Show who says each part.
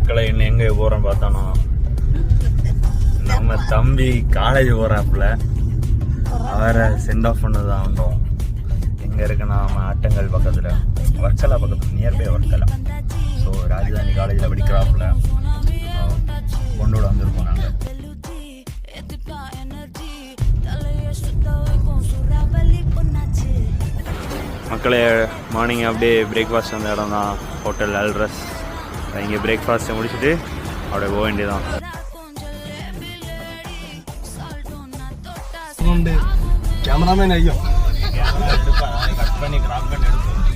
Speaker 1: மக்களை இன்னும் எங்கே போகிறோன்னு பார்த்தானோ நம்ம தம்பி காலேஜ் போகிறாப்புல அவரை சென்ட் ஆஃப் பண்ணதான் வந்தோம். எங்கே இருக்குன்னா நம்ம ஆட்டங்கள் பக்கத்தில் வர்க்கலா பக்கத்தில் நியர்பை வர்க்கலா. ஸோ ராஜதானி காலேஜில் படிக்கிறாப்புல கொண்டோட வந்திருக்கோம் நாங்கள். மக்களே மார்னிங் அப்படியே பிரேக்ஃபாஸ்ட் அந்த இடம் தான் ஹோட்டல் அல்ட்ரஸ். இங்கே பிரேக்ஃபாஸ்ட்டை முடிச்சுட்டு அப்படியே போக வேண்டியதான்.
Speaker 2: கேமராமேன் ஐயோ
Speaker 1: கட் பண்ணி கிராப் பண்ணி எடுத்து